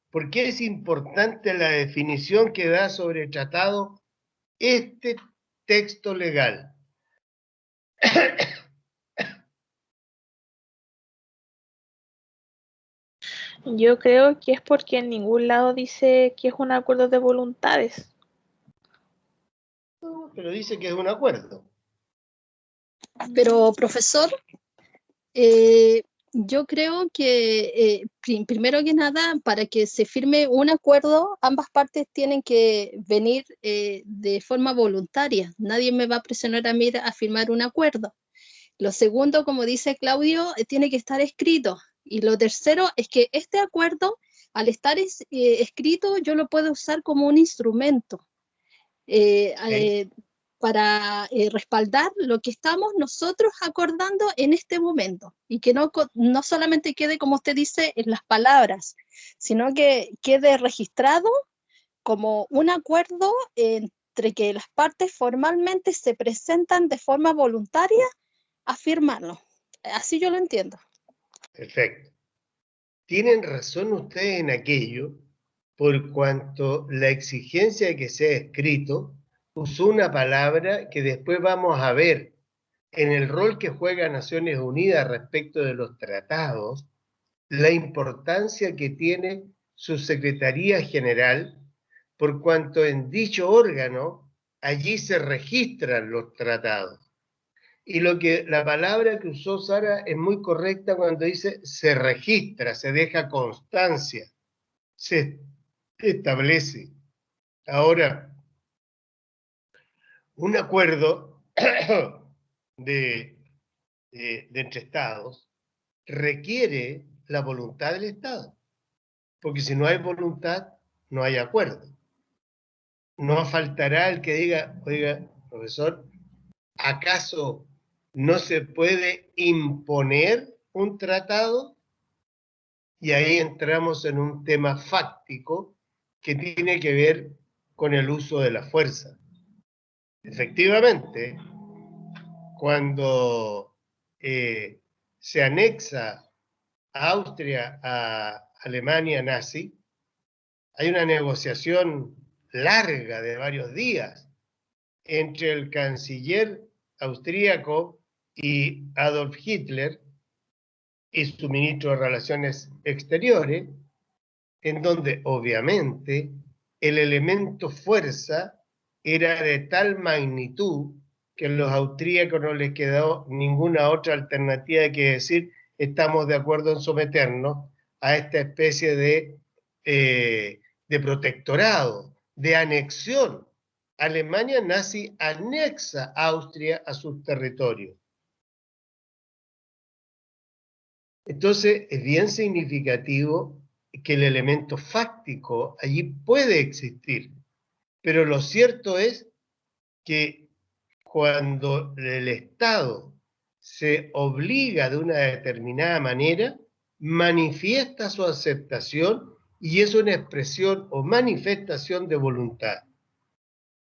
A: ¿Por qué es importante la definición que da sobre tratado este texto legal?
B: Yo creo que es porque en ningún lado dice que es un acuerdo de voluntades.
A: No, pero dice que es un acuerdo.
K: Pero, profesor, yo creo que primero que nada, para que se firme un acuerdo, ambas partes tienen que venir de forma voluntaria. Nadie me va a presionar a mí a firmar un acuerdo. Lo segundo, como dice Claudio, tiene que estar escrito. Y lo tercero es que este acuerdo, al estar escrito, yo lo puedo usar como un instrumento para respaldar lo que estamos nosotros acordando en este momento. Y que no solamente quede, como usted dice, en las palabras, sino que quede registrado como un acuerdo entre que las partes formalmente se presentan de forma voluntaria a firmarlo. Así yo lo entiendo.
A: Perfecto. Tienen razón ustedes en aquello, por cuanto la exigencia de que sea escrito usó una palabra que después vamos a ver en el rol que juega Naciones Unidas respecto de los tratados, la importancia que tiene su Secretaría General, por cuanto en dicho órgano allí se registran los tratados. Y la palabra que usó Sara es muy correcta cuando dice se registra, se deja constancia, se establece. Ahora, un acuerdo de entre estados requiere la voluntad del Estado, porque si no hay voluntad, no hay acuerdo. No faltará el que diga, oiga, profesor, ¿acaso no se puede imponer un tratado? Y ahí entramos en un tema fáctico que tiene que ver con el uso de la fuerza. Efectivamente, cuando se anexa a Austria a Alemania nazi, hay una negociación larga de varios días entre el canciller austríaco y Adolf Hitler y su ministro de Relaciones Exteriores, en donde obviamente el elemento fuerza era de tal magnitud que a los austríacos no les quedó ninguna otra alternativa que decir estamos de acuerdo en someternos a esta especie de protectorado, de anexión. Alemania nazi anexa a Austria a sus territorios. Entonces, es bien significativo que el elemento fáctico allí puede existir, pero lo cierto es que cuando el Estado se obliga de una determinada manera, manifiesta su aceptación y es una expresión o manifestación de voluntad.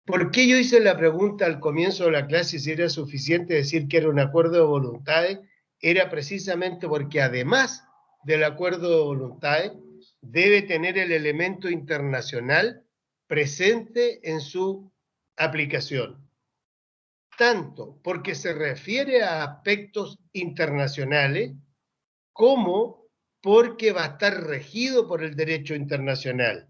A: ¿Por qué yo hice la pregunta al comienzo de la clase si era suficiente decir que era un acuerdo de voluntades? Era precisamente porque además del acuerdo de voluntades, debe tener el elemento internacional presente en su aplicación. Tanto porque se refiere a aspectos internacionales, como porque va a estar regido por el derecho internacional.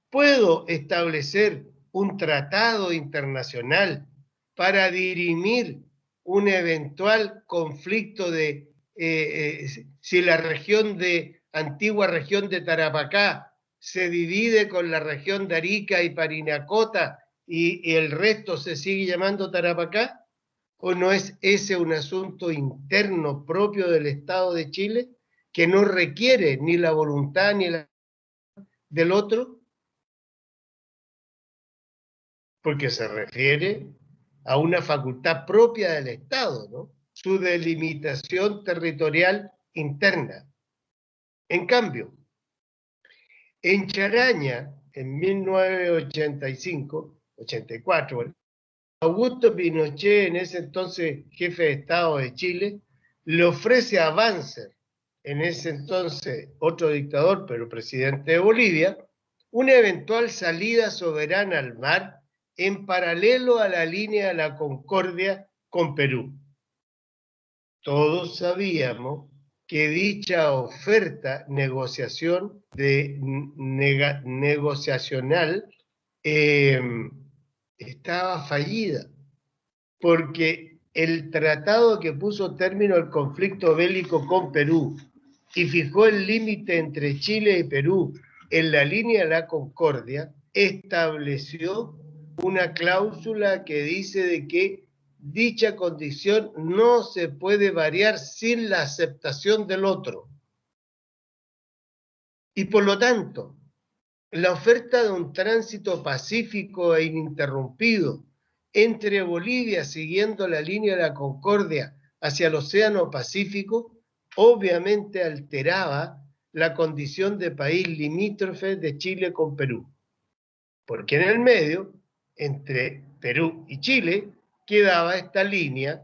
A: ¿Puedo establecer un tratado internacional para dirimir un eventual conflicto de si la antigua región de Tarapacá se divide con la región de Arica y Parinacota y el resto se sigue llamando Tarapacá? ¿O no es ese un asunto interno propio del Estado de Chile que no requiere ni la voluntad ni la del otro? Porque se refiere a una facultad propia del Estado, ¿no? Su delimitación territorial interna. En cambio, en Charaña, en 1985-84, Augusto Pinochet, en ese entonces jefe de Estado de Chile, le ofrece a Banzer, en ese entonces otro dictador, pero presidente de Bolivia, una eventual salida soberana al mar en paralelo a la línea de la Concordia con Perú. Todos sabíamos que dicha oferta negociacional estaba fallida, porque el tratado que puso término al conflicto bélico con Perú y fijó el límite entre Chile y Perú en la línea de la Concordia, estableció una cláusula que dice de que dicha condición no se puede variar sin la aceptación del otro. Y por lo tanto, la oferta de un tránsito pacífico e ininterrumpido entre Bolivia siguiendo la línea de la Concordia hacia el Océano Pacífico, obviamente alteraba la condición de país limítrofe de Chile con Perú. Porque en el medio, entre Perú y Chile, quedaba esta línea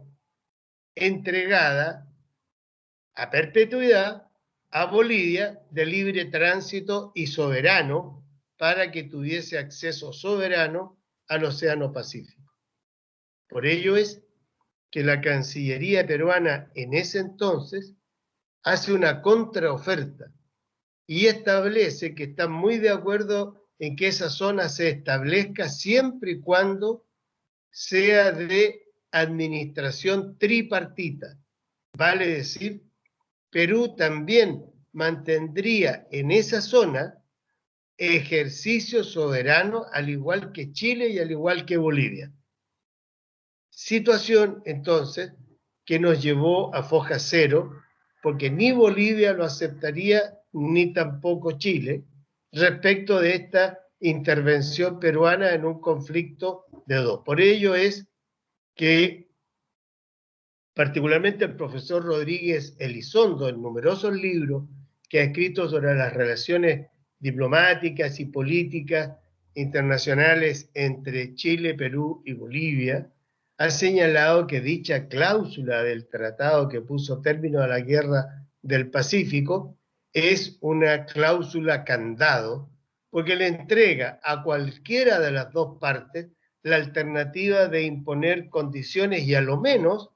A: entregada a perpetuidad a Bolivia de libre tránsito y soberano para que tuviese acceso soberano al Océano Pacífico. Por ello es que la Cancillería peruana en ese entonces hace una contraoferta y establece que están muy de acuerdo en que esa zona se establezca siempre y cuando sea de administración tripartita. Vale decir, Perú también mantendría en esa zona ejercicio soberano, al igual que Chile y al igual que Bolivia. Situación, entonces, que nos llevó a foja cero, porque ni Bolivia lo aceptaría, ni tampoco Chile, respecto de esta intervención peruana en un conflicto de dos. Por ello es que particularmente el profesor Rodríguez Elizondo, en numerosos libros que ha escrito sobre las relaciones diplomáticas y políticas internacionales entre Chile, Perú y Bolivia, ha señalado que dicha cláusula del tratado que puso término a la Guerra del Pacífico es una cláusula candado, porque le entrega a cualquiera de las dos partes la alternativa de imponer condiciones y a lo menos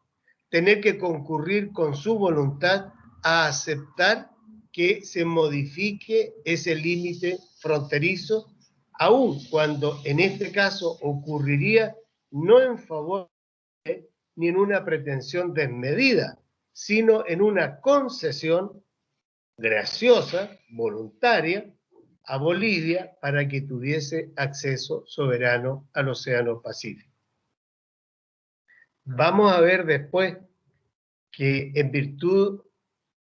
A: tener que concurrir con su voluntad a aceptar que se modifique ese límite fronterizo, aun cuando en este caso ocurriría no en favor ni en una pretensión desmedida, sino en una concesión graciosa, voluntaria, a Bolivia para que tuviese acceso soberano al Océano Pacífico. Vamos a ver después que en virtud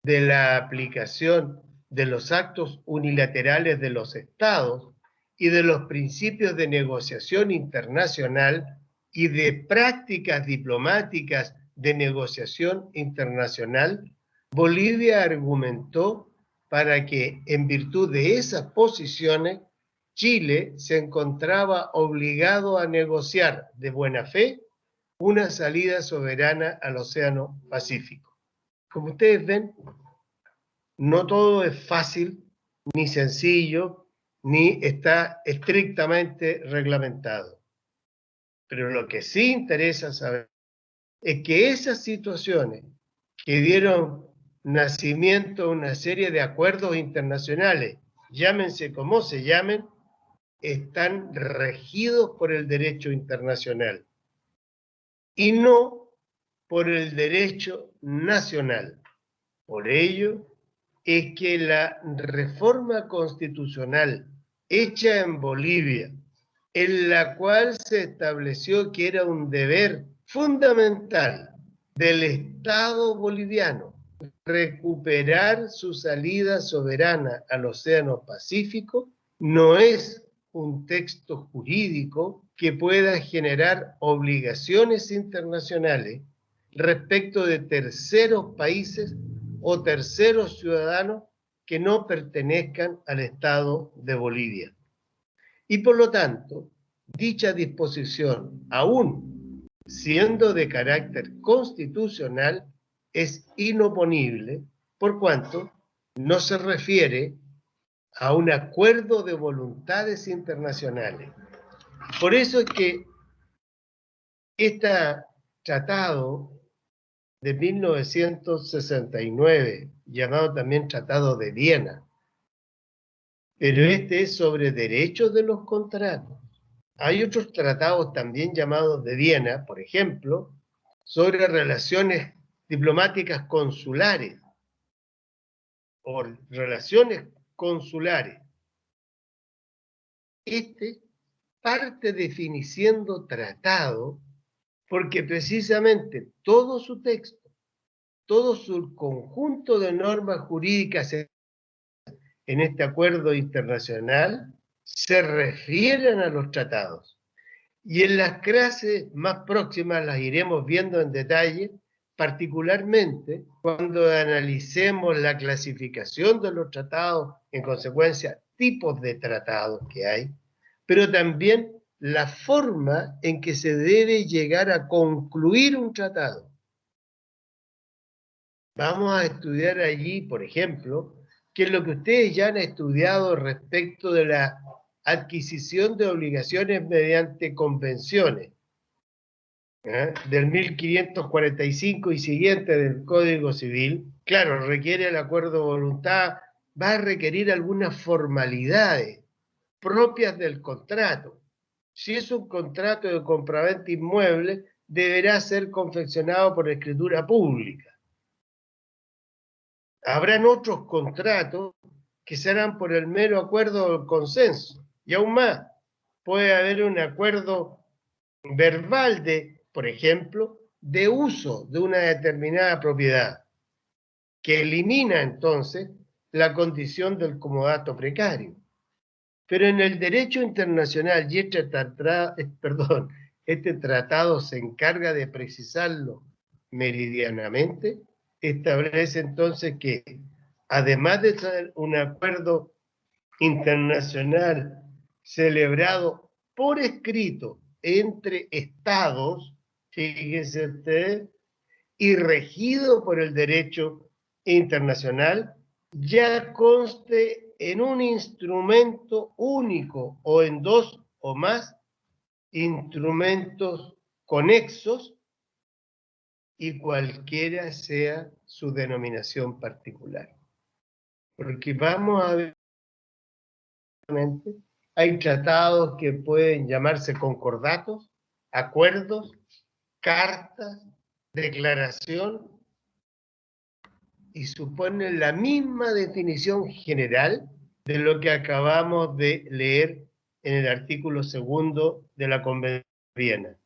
A: de la aplicación de los actos unilaterales de los estados y de los principios de negociación internacional y de prácticas diplomáticas de negociación internacional, Bolivia argumentó para que, en virtud de esas posiciones, Chile se encontraba obligado a negociar de buena fe una salida soberana al Océano Pacífico. Como ustedes ven, no todo es fácil, ni sencillo, ni está estrictamente reglamentado. Pero lo que sí interesa saber es que esas situaciones que dieron nacimiento a una serie de acuerdos internacionales, llámense como se llamen, están regidos por el derecho internacional y no por el derecho nacional. Por ello es que la reforma constitucional hecha en Bolivia, en la cual se estableció que era un deber fundamental del Estado boliviano recuperar su salida soberana al Océano Pacífico, no es un texto jurídico que pueda generar obligaciones internacionales respecto de terceros países o terceros ciudadanos que no pertenezcan al Estado de Bolivia. Y por lo tanto, dicha disposición, aún siendo de carácter constitucional, es inoponible por cuanto no se refiere a un acuerdo de voluntades internacionales. Por eso es que este tratado de 1969, llamado también Tratado de Viena, pero este es sobre derechos de los contratos. Hay otros tratados también llamados de Viena, por ejemplo, sobre relaciones diplomáticas consulares o relaciones consulares. Este parte definiciendo tratado porque precisamente todo su texto, todo su conjunto de normas jurídicas en este acuerdo internacional se refieren a los tratados. Y en las clases más próximas las iremos viendo en detalle, particularmente cuando analicemos la clasificación de los tratados, en consecuencia, tipos de tratados que hay, pero también la forma en que se debe llegar a concluir un tratado. Vamos a estudiar allí, por ejemplo, qué es lo que ustedes ya han estudiado respecto de la adquisición de obligaciones mediante convenciones, del 1545 y siguiente del Código Civil. Claro, requiere el acuerdo de voluntad, va a requerir algunas formalidades propias del contrato. Si es un contrato de compraventa inmueble, deberá ser confeccionado por escritura pública. Habrán otros contratos que serán por el mero acuerdo o consenso. Y aún más, puede haber un acuerdo verbal de, por ejemplo, de uso de una determinada propiedad, que elimina entonces la condición del comodato precario. Pero en el derecho internacional, y este tratado se encarga de precisarlo meridianamente, establece entonces que, además de ser un acuerdo internacional celebrado por escrito entre estados, fíjese usted, y regido por el derecho internacional, ya conste en un instrumento único o en dos o más instrumentos conexos y cualquiera sea su denominación particular. Porque vamos a ver, hay tratados que pueden llamarse concordatos, acuerdos, cartas, declaración, y suponen la misma definición general de lo que acabamos de leer en el artículo 2 de la Convención de Viena.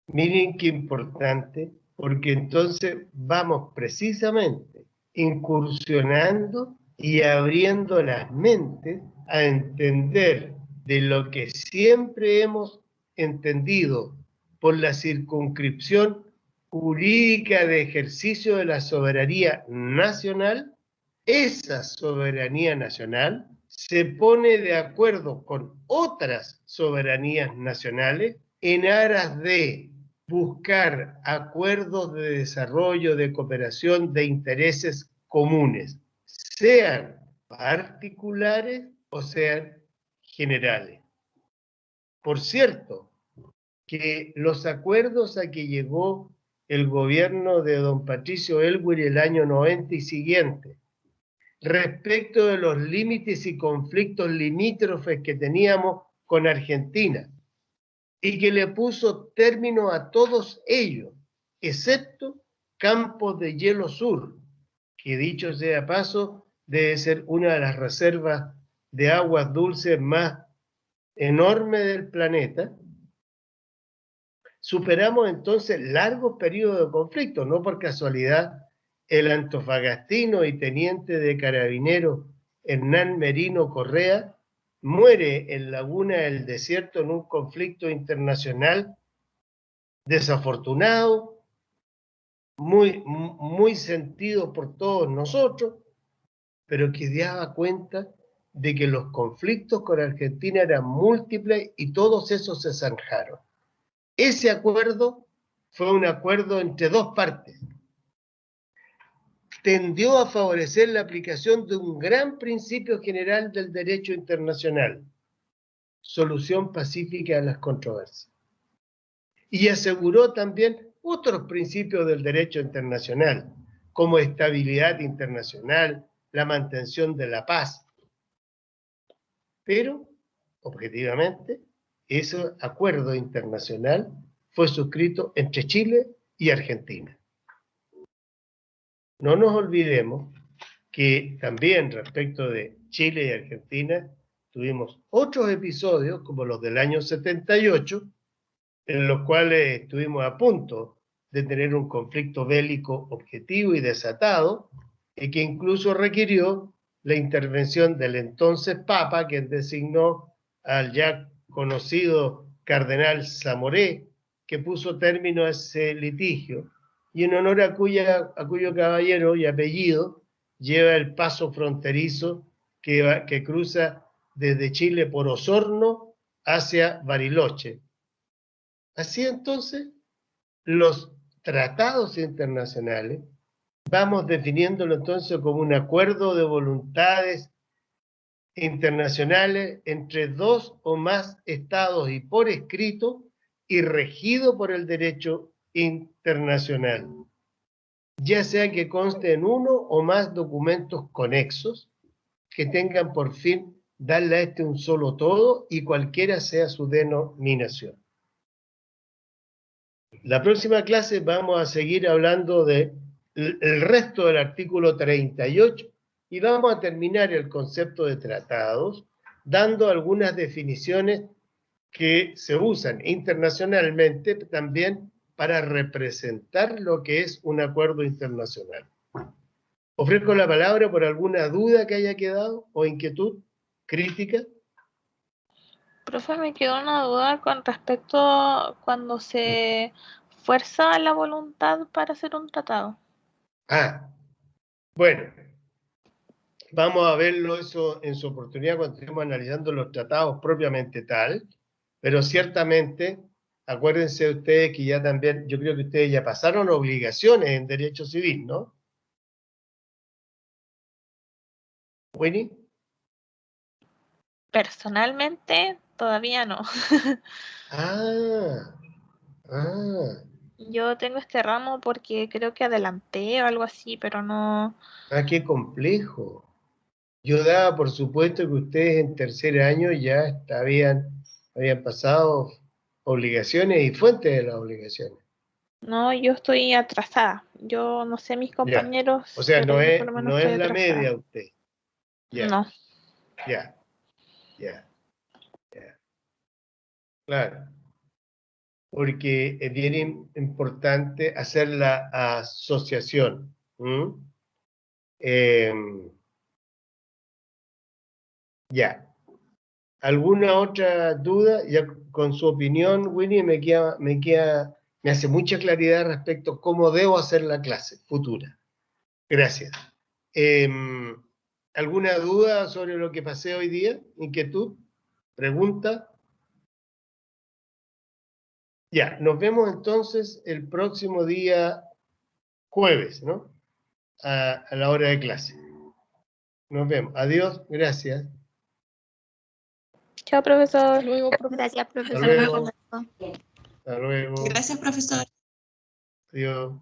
A: Miren qué importante, porque entonces vamos precisamente incursionando y abriendo las mentes a entender de lo que siempre hemos entendido por la circunscripción jurídica de ejercicio de la soberanía nacional. Esa soberanía nacional se pone de acuerdo con otras soberanías nacionales en aras de buscar acuerdos de desarrollo, de cooperación, de intereses comunes, sean particulares o sean generales. Por cierto, que los acuerdos a que llegó el gobierno de don Patricio Elwin el año 90 y siguiente, respecto de los límites y conflictos limítrofes que teníamos con Argentina, y que le puso término a todos ellos, excepto Campos de Hielo Sur, que dicho sea paso, debe ser una de las reservas de aguas dulces más enormes del planeta. Superamos entonces largos periodos de conflicto, no por casualidad el antofagastino y teniente de carabineros Hernán Merino Correa muere en Laguna del Desierto en un conflicto internacional desafortunado, muy sentido por todos nosotros, pero que daba cuenta de que los conflictos con Argentina eran múltiples y todos esos se zanjaron. Ese acuerdo fue un acuerdo entre dos partes. Tendió a favorecer la aplicación de un gran principio general del derecho internacional, solución pacífica a las controversias. Y aseguró también otros principios del derecho internacional, como estabilidad internacional, la mantención de la paz. Pero, objetivamente, ese acuerdo internacional fue suscrito entre Chile y Argentina. No nos olvidemos que también respecto de Chile y Argentina tuvimos otros episodios, como los del año 78, en los cuales estuvimos a punto de tener un conflicto bélico objetivo y desatado, y que incluso requirió la intervención del entonces Papa, quien designó al ya conocido cardenal Zamoré, que puso término a ese litigio, y en honor a cuyo caballero y apellido lleva el paso fronterizo que cruza desde Chile por Osorno hacia Bariloche. Así entonces, los tratados internacionales, vamos definiéndolo entonces como un acuerdo de voluntades internacionales entre dos o más estados y por escrito y regido por el derecho internacional, ya sea que conste en uno o más documentos conexos que tengan por fin darle a este un solo todo y cualquiera sea su denominación. La próxima clase vamos a seguir hablando del resto del artículo 38 y vamos a terminar el concepto de tratados dando algunas definiciones que se usan internacionalmente también para representar lo que es un acuerdo internacional. Ofrezco la palabra por alguna duda que haya quedado o inquietud, crítica.
B: Profe, me quedó una duda con respecto a cuando se fuerza la voluntad para hacer un tratado.
A: Bueno, vamos a verlo eso en su oportunidad cuando estemos analizando los tratados propiamente tal, pero ciertamente, acuérdense ustedes que ya también, yo creo que ustedes ya pasaron obligaciones en derecho civil, ¿no? ¿Winnie?
B: Personalmente, todavía no.
A: Ah.
B: Yo tengo este ramo porque creo que adelanté o algo así, pero no.
A: Qué complejo. Yo daba por supuesto que ustedes en tercer año ya habían pasado obligaciones y fuentes de las obligaciones.
B: No, yo estoy atrasada. Yo no sé mis compañeros,
A: O sea,
B: pero
A: no
B: yo
A: es,
B: por lo menos
A: no
B: estoy
A: es la
B: atrasada.
A: media usted. Ya,
B: No.
A: ya. Claro. Porque es bien importante hacer la asociación. Ya. ¿Alguna otra duda? Ya con su opinión, Winnie, me hace mucha claridad respecto a cómo debo hacer la clase futura. Gracias. ¿Alguna duda sobre lo que pasé hoy día? ¿Inquietud? ¿Pregunta? Ya, nos vemos entonces el próximo día jueves, ¿no? A la hora de clase. Nos vemos. Adiós, gracias.
B: Chao, profesor.
K: Hasta luego,
F: Gracias,
A: Hasta
F: profesor.
A: luego. Hasta luego.
L: Gracias, profesor.
A: Adiós.